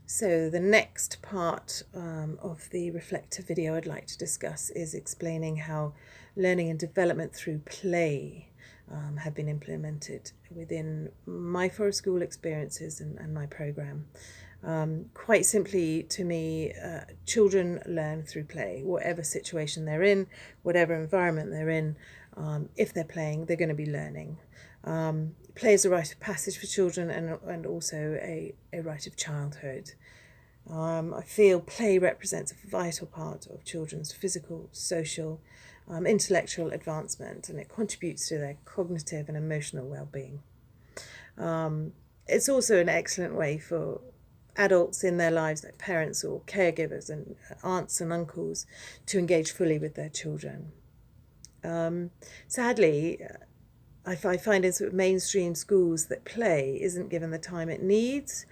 So the next part of the reflective video I'd like to discuss is explaining how learning and development through play have been implemented within my forest school experiences and my programme. Quite simply, to me, children learn through play, whatever situation they're in, whatever environment they're in. If they're playing, they're going to be learning. Play is a rite of passage for children and also a rite of childhood. I feel play represents a vital part of children's physical, social, intellectual advancement, and it contributes to their cognitive and emotional well-being. It's also an excellent way for adults in their lives, like parents or caregivers and aunts and uncles, to engage fully with their children. Sadly, I find in sort of mainstream schools that play isn't given the time it needs.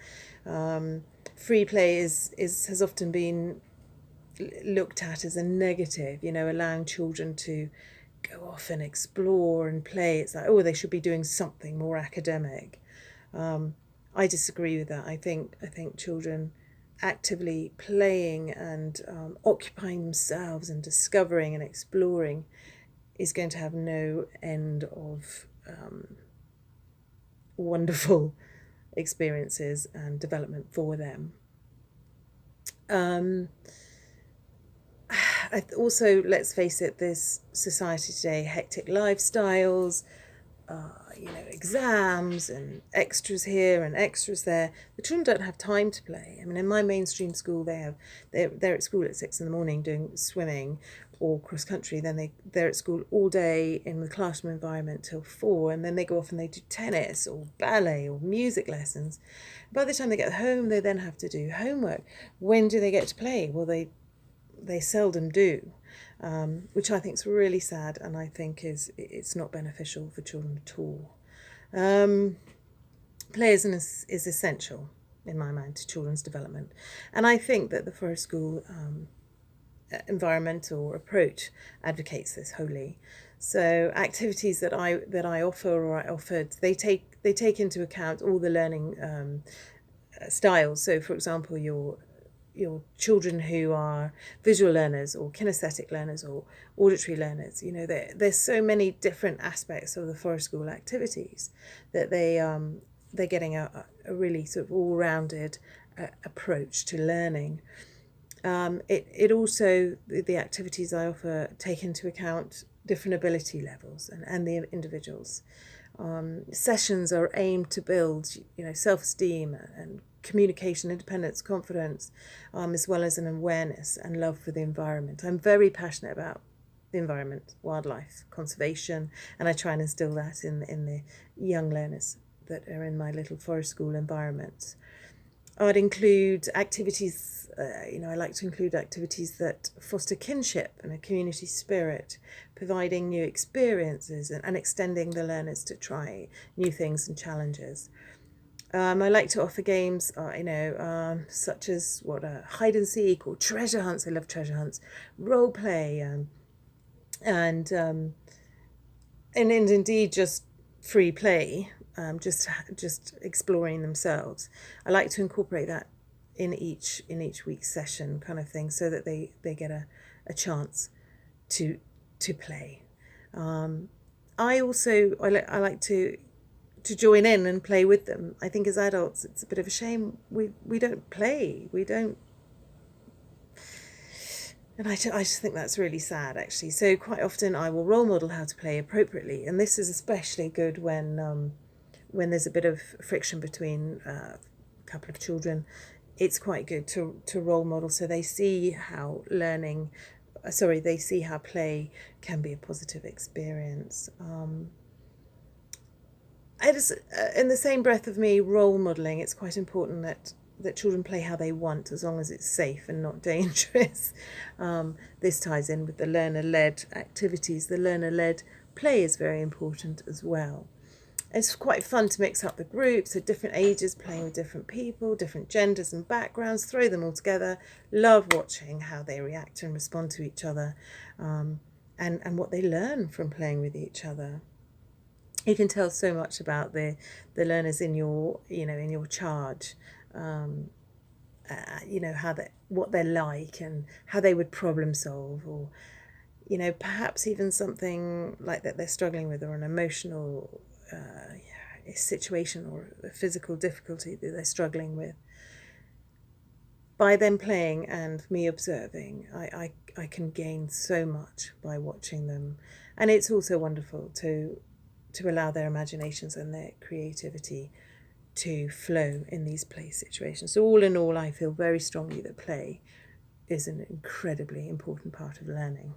Free play has often been looked at as a negative, allowing children to go off and explore and play. It's like, oh, they should be doing something more academic. I disagree with that. I think children actively playing and occupying themselves and discovering and exploring is going to have no end of wonderful experiences and development for them. Also, let's face it, this society today, hectic lifestyles, exams and extras here and extras there. The children don't have time to play. I mean, in my mainstream school, they're at school at 6 a.m. doing swimming or cross country. Then they're at school all day in the classroom environment till 4, and then they go off and they do tennis or ballet or music lessons. By the time they get home, they then have to do homework. When do they get to play? Well, they seldom do. Which I think is really sad, and I think it's not beneficial for children at all. Play is essential, in my mind, to children's development, and I think that the Forest School environmental approach advocates this wholly. So activities that I offer or I offered, they take into account all the learning styles. So, for example, your children who are visual learners or kinesthetic learners or auditory learners, there's so many different aspects of the Forest School activities that they're getting a really sort of all-rounded approach to learning. It also, the activities I offer take into account different ability levels and the individuals. Sessions are aimed to build, self-esteem and communication, independence, confidence, as well as an awareness and love for the environment. I'm very passionate about the environment, wildlife, conservation, and I try and instill that in the young learners that are in my little Forest School environment. I'd include activities, I like to include activities that foster kinship and a community spirit, providing new experiences and extending the learners to try new things and challenges. I like to offer games, such as hide and seek or treasure hunts. I love treasure hunts, role play, and indeed just free play, just exploring themselves. I like to incorporate that in each week's session, kind of thing, so that they get a chance to play. I like to join in and play with them. I think as adults it's a bit of a shame we don't play. We don't. And I just think that's really sad, actually. So quite often I will role model how to play appropriately, and this is especially good when there's a bit of friction between a couple of children. It's quite good to role model so they see how they see how play can be a positive experience. In the same breath of me role modelling, it's quite important that children play how they want, as long as it's safe and not dangerous. This ties in with the learner-led activities. The learner-led play is very important as well. It's quite fun to mix up the groups at different ages, playing with different people, different genders and backgrounds, throw them all together. Love watching how they react and respond to each other, and what they learn from playing with each other. You can tell so much about the learners in your charge, what they're like and how they would problem solve, or perhaps even something like that they're struggling with, or an emotional situation, or a physical difficulty that they're struggling with. By them playing and me observing, I can gain so much by watching them. And it's also wonderful to allow their imaginations and their creativity to flow in these play situations. So all in all, I feel very strongly that play is an incredibly important part of learning.